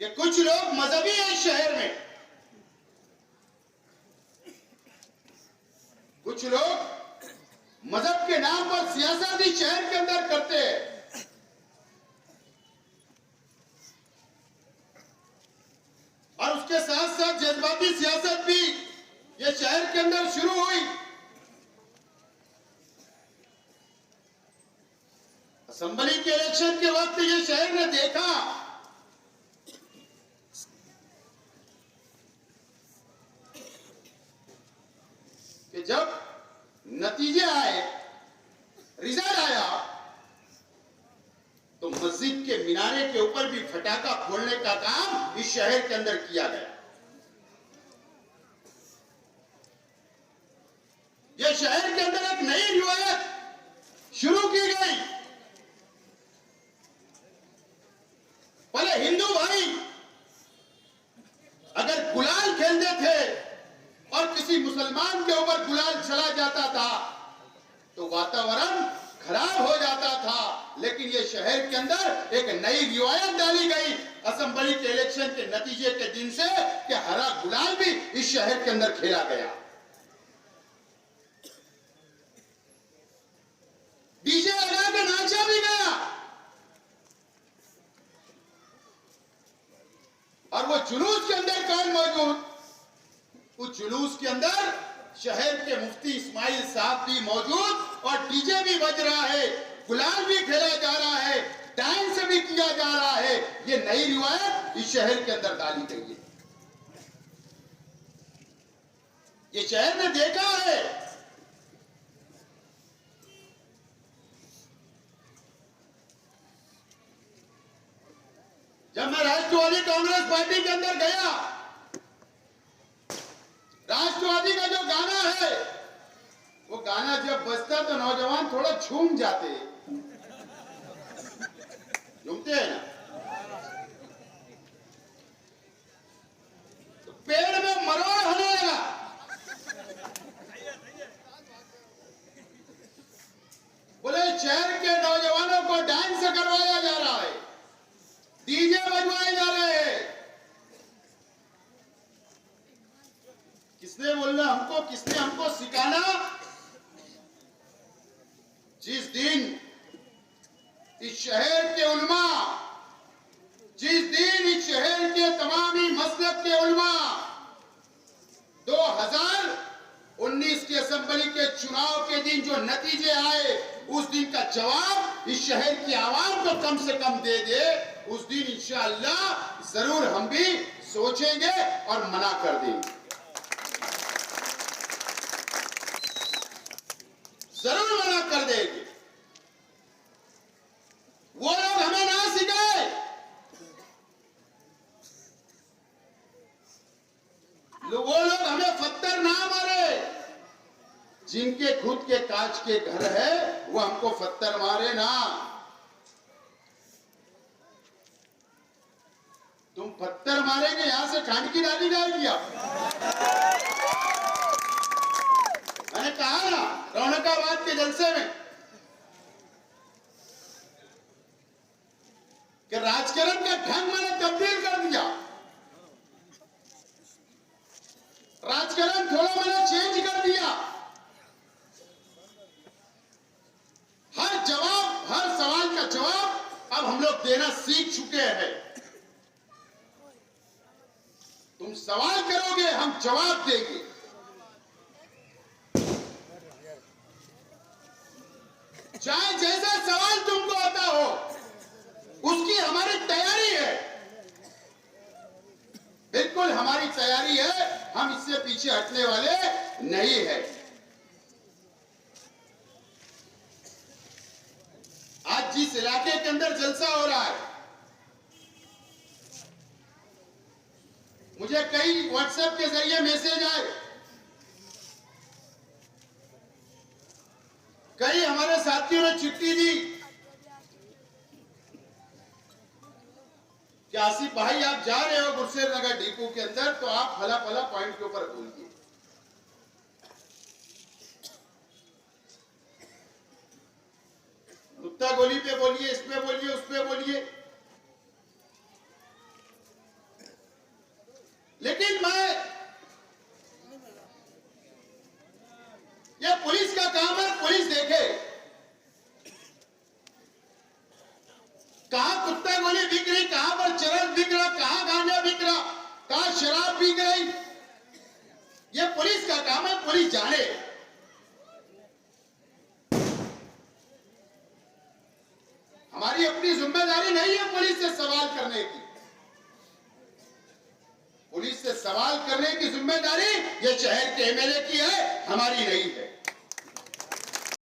कि कुछ लोग मजहबी हैं इस शहर में, कुछ लोग मजहब के नाम पर सियासत इस शहर के अंदर करते हैं। और उसके साथ साथ जज्बाती सियासत भी ये शहर के अंदर शुरू हुई। असेंबली के इलेक्शन के वक्त ये शहर ने देखा कि जब नतीजे आए, रिजल्ट आया, तो मस्जिद के मीनारे के ऊपर भी फटाका फोड़ने का काम इस शहर के अंदर किया गया। यह शहर के अंदर एक नई रिवायत शुरू की गई। पहले हिंदू भाई अगर गुलाल खेलते थे और किसी मुसलमान के ऊपर गुलाल चला जाता था तो वातावरण खराब हो जाता था। लेकिन ये शहर के अंदर एक नई रिवायत डाली गई असेंबली के इलेक्शन के नतीजे के दिन से कि हरा गुलाल भी इस शहर के अंदर खेला गया। डीजे लगा के नाचा भी गया और वो जुलूस के अंदर कौन मौजूद? उस जुलूस के अंदर शहर के मुफ्ती इस्माइल साहब भी मौजूद और डीजे भी बज रहा है, गुलाल भी खेला जा रहा है, डांस भी किया जा रहा है। ये नई रिवायत इस शहर के अंदर डाली गई है। ये शहर ने देखा है जब मैं राष्ट्रवादी कांग्रेस पार्टी के अंदर गया, राष्ट्रवादी का जो गाना है वो गाना जब बजता तो नौजवान थोड़ा झूम जाते, झूमते हैं ना। तो पेड़ में मरोड़ होने लगा। बोले शहर के नौजवानों को डांस करवाया जा रहा है, डीजे बजवाए जा रहे हैं। किसने बोलना हमको, किसने हमको सिखाना? जिस दिन इस शहर के उलमा, जिस दिन इस शहर के तमामी मसलक के उलमा 2019 के असेंबली के चुनाव के दिन जो नतीजे आए, उस दिन का जवाब इस शहर की आवाम को कम से कम दे दे, उस दिन इंशाअल्लाह जरूर हम भी सोचेंगे और मना कर देंगे, जरूर मना कर देंगे। वो लोग हमें ना सिखाए, वो लोग हमें पत्थर ना मारे। जिनके खुद के कांच के घर है वो हमको पत्थर मारे ना। तुम पत्थर मारेंगे, यहां से खांड की डाली जाएगी आप। मैंने कहा ना रौनकाबाद के जलसे में कि राजकरण का ढंग मैंने तब्दील कर दिया, राजकरण थोड़ा मैंने चेंज कर दिया। हर जवाब, हर सवाल का जवाब अब हम लोग देना सीख चुके हैं। तुम सवाल करोगे, हम जवाब देंगे। चाहे जैसा सवाल तुमको आता हो, उसकी हमारी तैयारी है, बिल्कुल हमारी तैयारी है। हम इससे पीछे हटने वाले नहीं है। आज जिस इलाके के अंदर जलसा हो रहा है, मुझे कई व्हाट्सएप के जरिए मैसेज आए, कई हमारे साथियों ने चिट्ठी दी कि आसिफ भाई आप जा रहे हो गुरसेर नगर डिपो के अंदर, तो आप फला फला पॉइंट के ऊपर बोलिए। कुत्ता गोली पे बोलिए, इस पे बोलिए, उस पे बोलिए। कोई जाने। हमारी अपनी जिम्मेदारी नहीं है पुलिस से सवाल करने की। पुलिस से सवाल करने की जिम्मेदारी ये शहर के एमएलए की है, हमारी नहीं है।